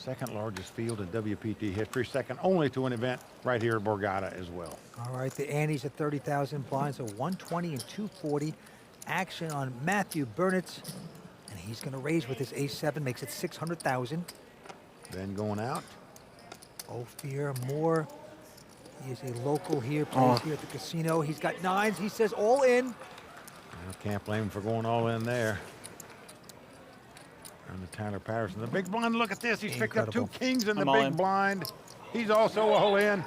second largest field in WPT history, second only to an event right here at Borgata as well. All right, the antes at 30,000, blinds are 120 and 240. Action on Matthew Burnitz, and he's going to raise with his ace-7, makes it 600,000. Then going out. Ophir Moore. He is a local here, plays here at the casino. He's got 9s. He says all in. I can't blame him for going all in there. And the Tyler Patterson, the big blind. Look at this. He's picked up 2 kings in the big blind. He's also all in.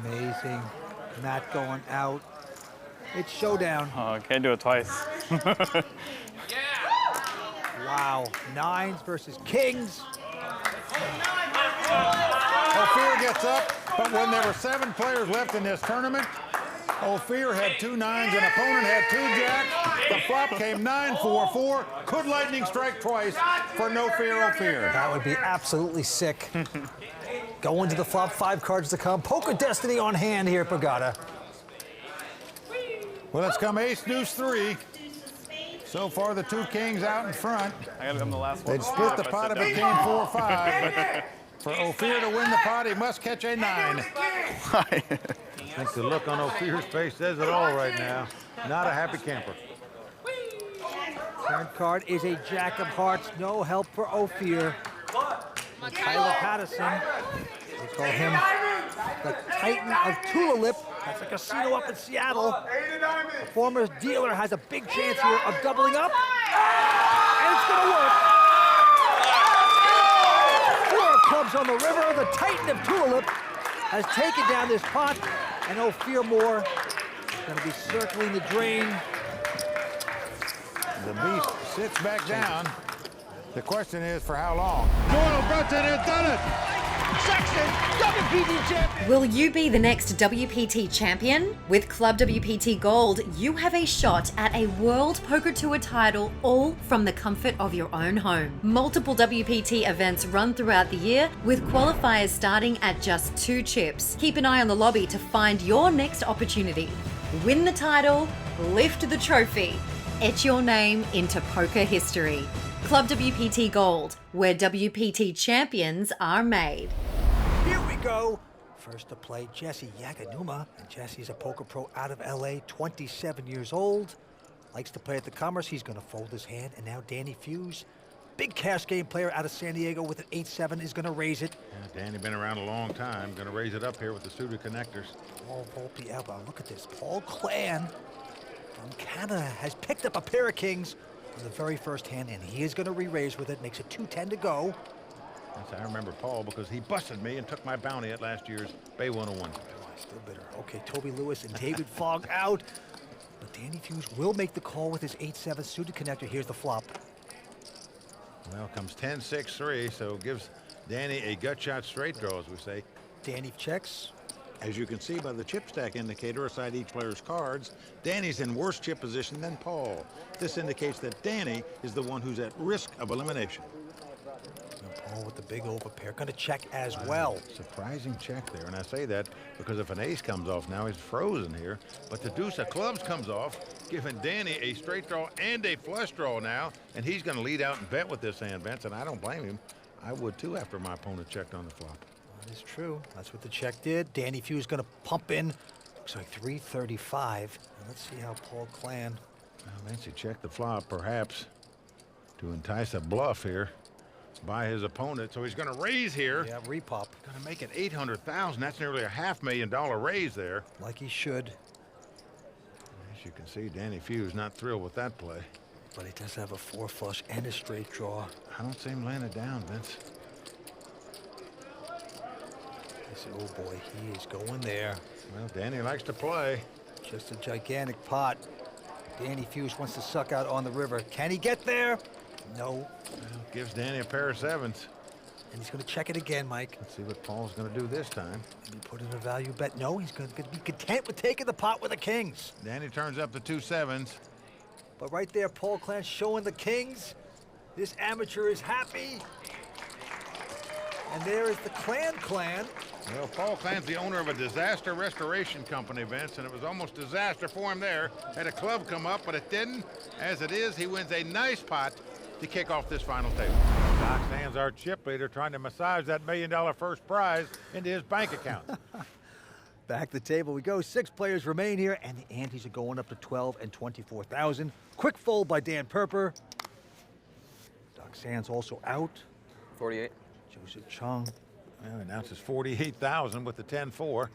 Amazing. Matt going out. It's showdown. Oh, can't do it twice. Wow. 9s versus kings. Ophir gets up, but when there were 7 players left in this tournament, Ophir had 2 9s, an opponent had 2 jacks. The flop came 9-4-4. Could lightning strike twice for no fear Ophir? That would be absolutely sick. Going to the flop, 5 cards to come. Poker Destiny on hand here at Borgata. Well, it's come ace, deuce, 3. So far, the 2 kings out in front. I gotta come the last one. They'd split the pot if it came 4-5, but for Ophir to win the pot, he must catch a 9. I think the look on Ophir's face says it all right now. Not a happy camper. Third card is a jack of hearts. No help for Ophir. And Tyler Patterson, they call him the Titan of Tulip. That's a casino up in Seattle. The former dealer has a big chance here of doubling up. And it's going to work. 4 clubs on the river. The Titan of Tulip has taken down this pot. And Ophir Moore is going to be circling the drain. The beast sits back down. The question is, for how long? Doyle Brunson has done it! Sexton, WPT champion! Will you be the next WPT champion? With Club WPT Gold, you have a shot at a World Poker Tour title, all from the comfort of your own home. Multiple WPT events run throughout the year, with qualifiers starting at just 2 chips. Keep an eye on the lobby to find your next opportunity. Win the title, lift the trophy, etch your name into poker history. Club WPT Gold, where WPT champions are made. Here we go. First to play, Jesse Yaganuma. And Jesse's a poker pro out of LA, 27 years old. Likes to play at the Commerce. He's going to fold his hand. And now Danny Fuse, big cash game player out of San Diego with an 8-7, is going to raise it. Yeah, Danny been around a long time. Going to raise it up here with the suited connectors. Paul Volpe elbow. Look at this. Paul Clan from Canada has picked up a pair of kings on the very first hand, and he is going to re-raise with it. Makes it 2-10 to go. Yes, I remember Paul because he busted me and took my bounty at last year's Bay 101. Still bitter. Okay, Toby Lewis and David Fogg out. But Danny Fuse will make the call with his 8-7 suited connector. Here's the flop. Well, comes 10-6-3, so gives Danny a gut shot straight draw, as we say. Danny checks. As you can see by the chip stack indicator aside each player's cards, Danny's in worse chip position than Paul. This indicates that Danny is the one who's at risk of elimination. And Paul with the big overpair, going to check as well. Surprising check there, and I say that because if an ace comes off now, he's frozen here. But the deuce of clubs comes off, giving Danny a straight draw and a flush draw now, and he's going to lead out and bet with this hand, Vince, and I don't blame him. I would too after my opponent checked on the flop. That is true. That's what the check did. Danny Fuse going to pump in. Looks like 335. Let's see how Paul Clan. Well, Vince, he checked the flop, perhaps to entice a bluff here by his opponent. So he's going to raise here. Yeah, repop. Going to make it 800,000. That's nearly a $500,000 raise there. Like he should. As you can see, Danny Fuse not thrilled with that play. But he does have a 4 flush and a straight draw. I don't see him laying it down, Vince. Oh boy, he is going there. Well, Danny likes to play. Just a gigantic pot. Danny Fuse wants to suck out on the river. Can he get there? No. Well, gives Danny a pair of 7s. And he's going to check it again, Mike. Let's see what Paul's going to do this time. Maybe put in a value bet. No, he's going to be content with taking the pot with the kings. Danny turns up the 2 7s. But right there, Paul Clan showing the kings. This amateur is happy. And there is the Clan. Well, Paul Clan's the owner of a disaster restoration company, Vince, and it was almost disaster for him there. Had a club come up, but it didn't. As it is, he wins a nice pot to kick off this final table. Doc Sands, our chip leader, trying to massage that $1 million first prize into his bank account. Back to the table we go. 6 players remain here, and the antes are going up to 12 and 24,000. Quick fold by Dan Perper. Doc Sands also out. 48. Joseph Chung. Well, announces 48,000 with the 10-4.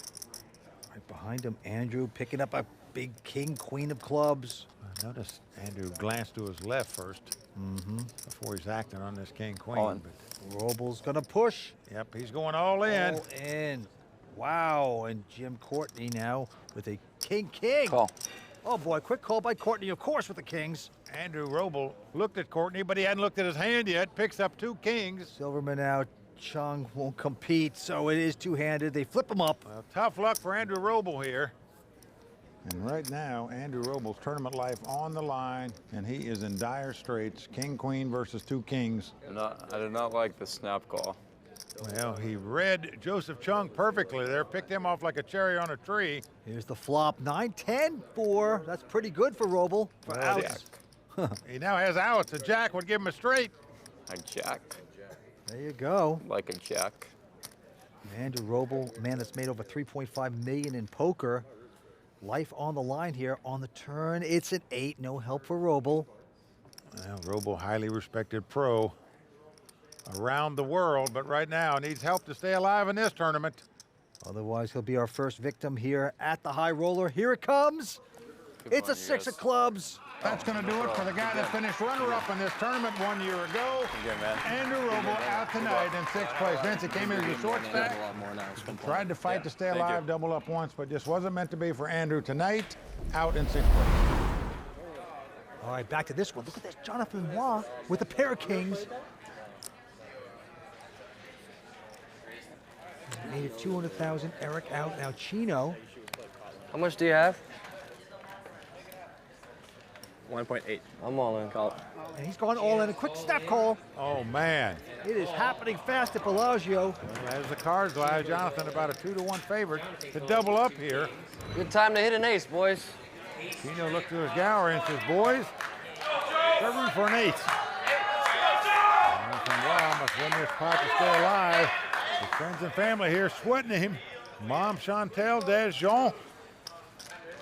Right behind him, Andrew picking up a big king, queen of clubs. Notice Andrew glanced to his left first before he's acting on this king, queen. All in. But, Robl's gonna push. yep, he's going all in. All in. Wow, and Jim Courtney now with a king. Call. Oh boy, quick call by Courtney, of course, with the kings. Andrew Robl looked at Courtney, but he hadn't looked at his hand yet. Picks up 2 kings. Silverman out. Chung won't compete, so it is two-handed. They flip him up. Well, tough luck for Andrew Robl here. And right now, Andrew Robl's tournament life on the line, and he is in dire straits. King, queen versus 2 kings. I did not like the snap call. Well, he read Joseph Chung perfectly there, picked him off like a cherry on a tree. Here's the flop. 9-10-4. That's pretty good for Robl. For Well, outs. He now has outs. A jack would give him a straight. A jack. There you go. Like a jack. Andrew Robl, man that's made over $3.5 million in poker. Life on the line here. On the turn, it's an 8. No help for Robl. Well, Robl, highly respected pro around the world, but right now needs help to stay alive in this tournament. Otherwise, he'll be our first victim here at the high roller. Here it comes. It's a 6 of clubs. That's going to do it for the guy that finished runner-up in this tournament 1 year ago. Andrew Robl out tonight in 6th place. Vince, it came in as a short stack. Tried to fight to stay alive, double up once, but just wasn't meant to be for Andrew tonight. Out in 6th place. All right, back to this one. Look at this. Jonathan Roy with a pair of kings. Made it 200,000. Eric out. Now Chino. How much do you have? 1.8. I'm all in. Call it. And he's gone all in. A quick snap call. Oh, man. It is happening fast at Bellagio. Well, as the cards lie, Jonathan about a 2-1 favorite to double up here. Good time to hit an ace, boys. Chino looked to his gallery and says, boys, they're room for an ace. Jonathan Roy must win this pot to stay alive. His friends and family here sweating him. Mom, Chantel, Dad, Jean.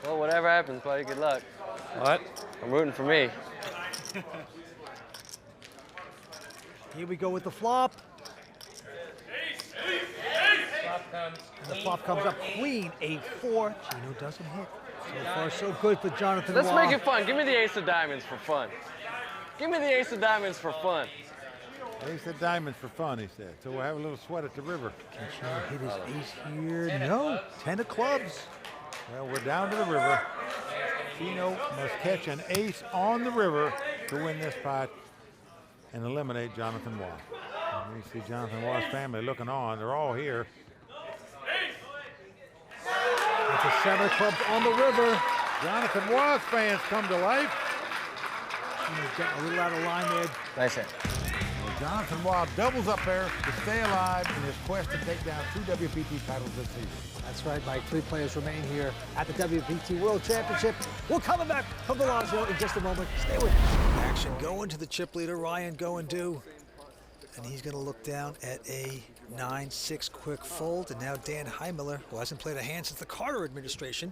Well, whatever happens, buddy, good luck. What? I'm rooting for me. Here we go with the flop. And the flop comes up queen, 8-4. Chino doesn't hit. So far, so good for Jonathan Let's Roy. make it fun. Give me the ace of diamonds for fun. Give me the ace of diamonds for fun. Ace of diamonds for fun, he said. So we'll have a little sweat at the river. Can Chino hit his ace here? No. 10 of clubs. Well, we're down to the river. Chino must catch an ace on the river to win this pot and eliminate Jonathan Roy. And we see Jonathan Roy's family looking on. They're all here. It's a 7 of clubs on the river. Jonathan Roy's fans come to life. Chino's getting a little out of line there. Nice hit. Jonathan Roy doubles up there to stay alive in his quest to take down 2 WPT titles this season. That's right, Mike. 3 players remain here at the WPT World Championship. We're coming back from Bellagio in just a moment. Stay with us. Action going to the chip leader, Ryan Go and Do. And he's going to look down at a 9-6 quick fold. And now Dan Heimiller, who hasn't played a hand since the Carter administration,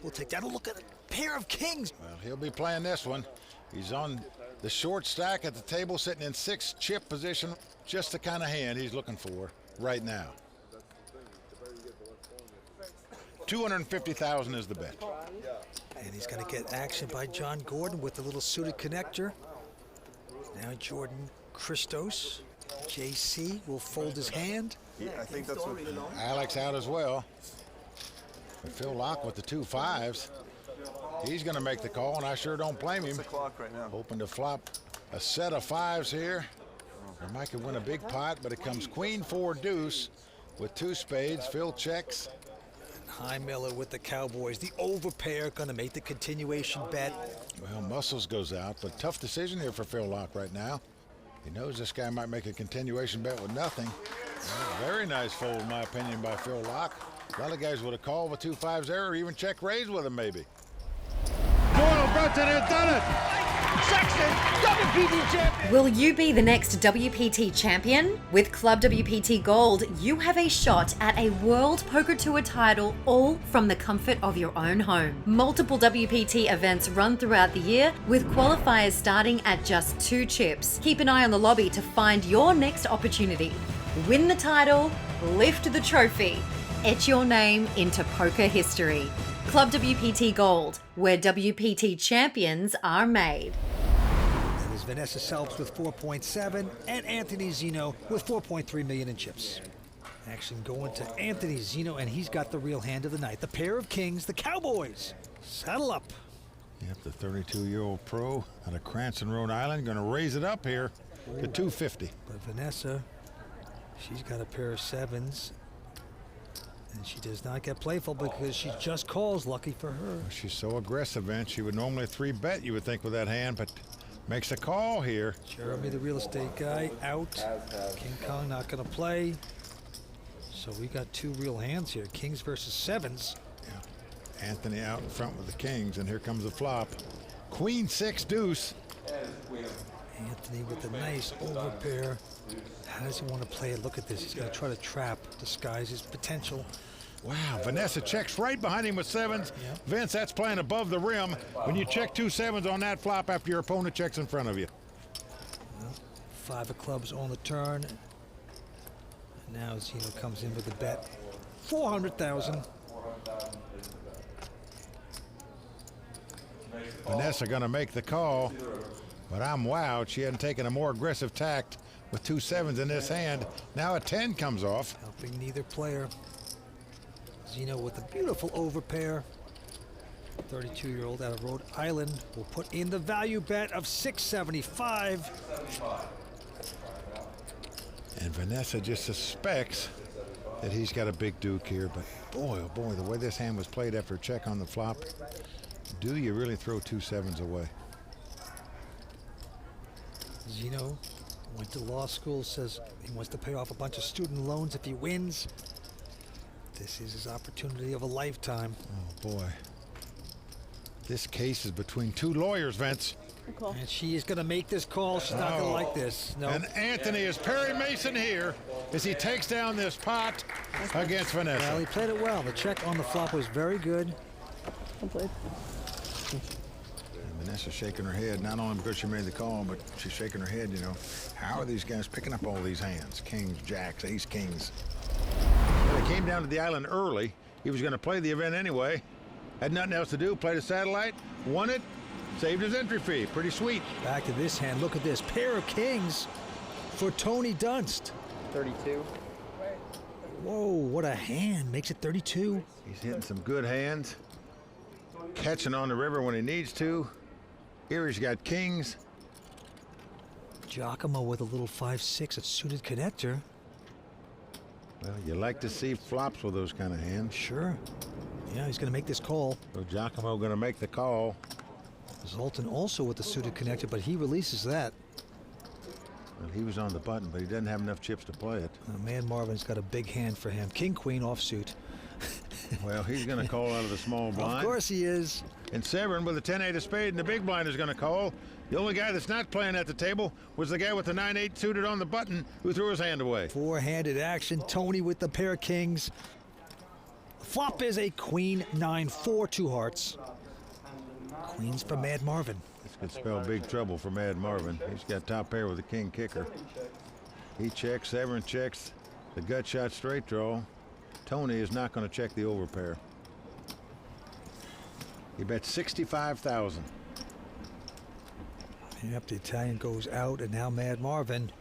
will take that. A look at a pair of kings. Well, he'll be playing this one. He's on the short stack at the table, sitting in 6 chip position. Just the kind of hand he's looking for right now. 250,000 is the bet. And he's going to get action by John Gordon with the little suited connector. Now Jordan Christos. JC will fold his hand. Yeah, I think that's what. Alex out as well. But Phil Locke with the 2 5s. He's going to make the call, and I sure don't blame him. It's the clock right now. Hoping to flop a set of 5s here. Or Mike could win a big pot, but it comes queen 4 deuce with 2 spades. Phil checks. Heimiller with the Cowboys. The overpair going to make the continuation bet. Well, Muscles goes out, but tough decision here for Phil Locke right now. He knows this guy might make a continuation bet with nothing. Well, very nice fold, in my opinion, by Phil Locke. A lot of guys would have called with 2 5s there or even check raise with him, maybe. Doyle Brunson has done it. WPT champion. Will you be the next WPT champion? With Club WPT Gold, you have a shot at a World Poker Tour title, all from the comfort of your own home. Multiple WPT events run throughout the year, with qualifiers starting at just 2 chips. Keep an eye on the lobby to find your next opportunity. Win the title, lift the trophy, etch your name into poker history. Club WPT Gold, where WPT champions are made. There's Vanessa Selbst with 4.7 and Anthony Zeno with 4.3 million in chips. Action going to Anthony Zeno, and he's got the real hand of the night. The pair of kings, the Cowboys. Saddle up. Yep, the 32-year-old pro out of Cranston, Rhode Island, going to raise it up here to 250. But Vanessa, she's got a pair of 7s. And she does not get playful because she just calls. Lucky for her. Well, she's so aggressive, man. She would normally 3-bet, you would think, with that hand, but makes a call here. Jeremy, the real estate guy, out. King Kong not going to play. So we got 2 real hands here. Kings versus 7s. Yeah. Anthony out in front with the kings, and here comes the flop. Queen 6 deuce. Anthony with a nice overpair. How does he want to play it? Look at this. He's going to try to trap, disguise his potential. Wow, Vanessa checks right behind him with 7s. Yep. Vince, that's playing above the rim. When you check 2 7s on that flop after your opponent checks in front of you. Well, 5 of clubs on the turn. And now Zeno comes in with a bet. 400,000. Vanessa going to make the call, but I'm wowed. She hadn't taken a more aggressive tact with 2 7s in this hand. Now a 10 comes off. Helping neither player. Zeno with a beautiful overpair. 32-year-old out of Rhode Island will put in the value bet of $675. And Vanessa just suspects that he's got a big duke here, but boy, oh boy, the way this hand was played after a check on the flop, do you really throw 2 7s away? Zeno went to law school, says he wants to pay off a bunch of student loans if he wins. This is his opportunity of a lifetime. Oh boy. This case is between 2 lawyers, Vince. Cool. And she is going to make this call. She's not going to like this. No. And Anthony is Perry Mason here as he takes down this pot against Vanessa. Well, he played it well. The check on the flop was very good. And Vanessa's shaking her head, not only because she made the call, but she's shaking her head, you know. How are these guys picking up all these hands? Kings, jacks, ace, kings. Well, they came down to the island early. He was going to play the event anyway. Had nothing else to do. Played a satellite, won it, saved his entry fee. Pretty sweet. Back to this hand. Look at this. Pair of kings for Tony Dunst. 32. Whoa, what a hand. Makes it 32. He's hitting some good hands. Catching on the river when he needs to. Here he's got kings. Giacomo with a little 5-6, a suited connector. Well, you like to see flops with those kind of hands. Sure. Yeah, he's going to make this call. So Giacomo going to make the call. Zoltan also with the suited connector, but he releases that. Well, he was on the button, but he doesn't have enough chips to play it. Man Marvin's got a big hand for him. King, queen, offsuit. Well, he's going to call out of the small blind. Of course he is. And Severn with the 10-8 of spade and the big blind is going to call. The only guy that's not playing at the table was the guy with the 9-8 suited on the button who threw his hand away. Four-handed action. Tony with the pair of kings. Flop is a queen, 9-4, 2 hearts. Queens for Mad Marvin. This could spell big trouble for Mad Marvin. He's got top pair with the king kicker. He checks, Severn checks the gut shot straight draw. Tony is not going to check the overpair. He bet 65,000. Yep, the Italian goes out, and now Mad Marvin.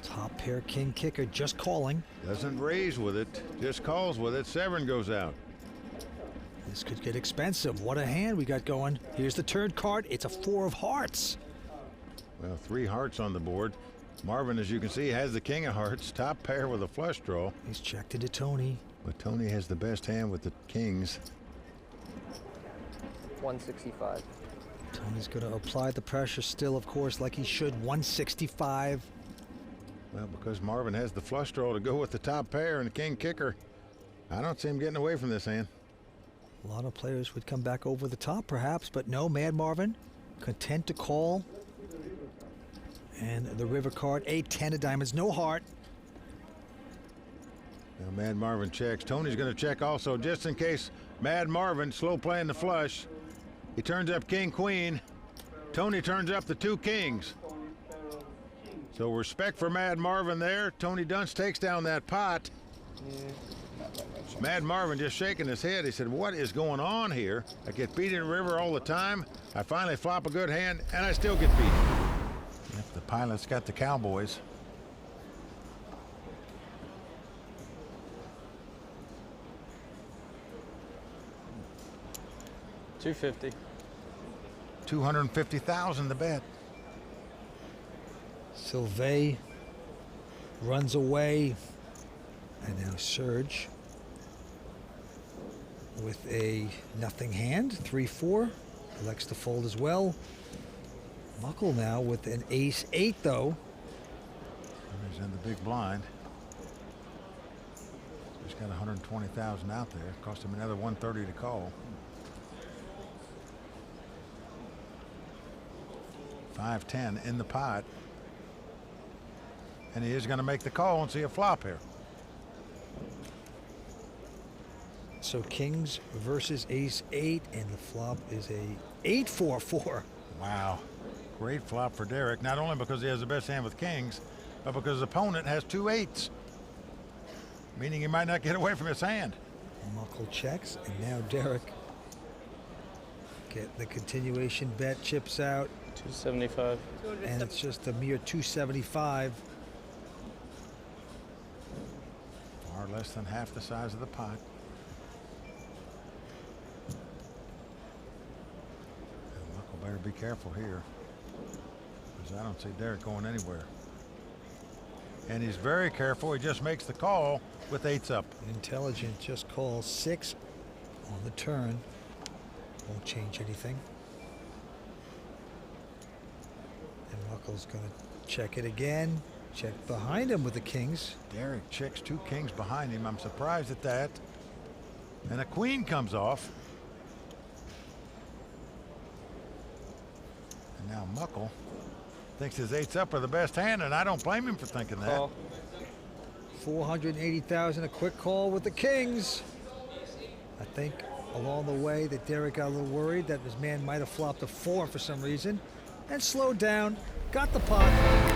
Top pair king kicker just calling. Doesn't raise with it, just calls with it. Severn goes out. This could get expensive. What a hand we got going. Here's the turn card. It's a 4 of hearts. Well, 3 hearts on the board. Marvin, as you can see, has the king of hearts. Top pair with a flush draw. He's checked into Tony. But Tony has the best hand with the kings. 165. Tony's going to apply the pressure still, of course, like he should. 165. Well, because Marvin has the flush draw to go with the top pair and the king kicker, I don't see him getting away from this hand. A lot of players would come back over the top, perhaps, but no, Mad Marvin content to call. And the river card, 8-10 of diamonds, no heart. Now Mad Marvin checks. Tony's going to check also, just in case Mad Marvin slow playing the flush. He turns up king, queen. Tony turns up the 2 kings. So respect for Mad Marvin there. Tony Dunst takes down that pot. Mad Marvin just shaking his head. He said, what is going on here? I get beat in the river all the time. I finally flop a good hand, and I still get beat. Yep, the pilot's got the Cowboys. $250. 250,000 to bet. Sylvain runs away. And now Serge with a nothing hand, 3-4. Elects to fold as well. Muckle now with an ace-8 though. He's in the big blind. He's got 120,000 out there. Cost him another 130 to call. 5-10 in the pot. And he is going to make the call and see a flop here. So kings versus ace-8, and the flop is a 8-4-4. Wow. Great flop for Derek, not only because he has the best hand with kings, but because his opponent has 2 8s, meaning he might not get away from his hand. Muckle checks, and now Derek get the continuation bet, chips out. 275. And it's just a mere 275. Far less than half the size of the pot. Muckle better be careful here, because I don't see Derek going anywhere. And he's very careful. He just makes the call with 8s up. Intelligent just calls 6 on the turn. Won't change anything. And Muckle's going to check it again. Check behind him with the kings. Derek checks 2 kings behind him. I'm surprised at that. And a queen comes off. And now Muckle thinks his 8s up are the best hand, and I don't blame him for thinking that. Call. 480,000, a quick call with the kings. I think along the way that Derek got a little worried that his man might have flopped a 4 for some reason and slowed down, got the pot.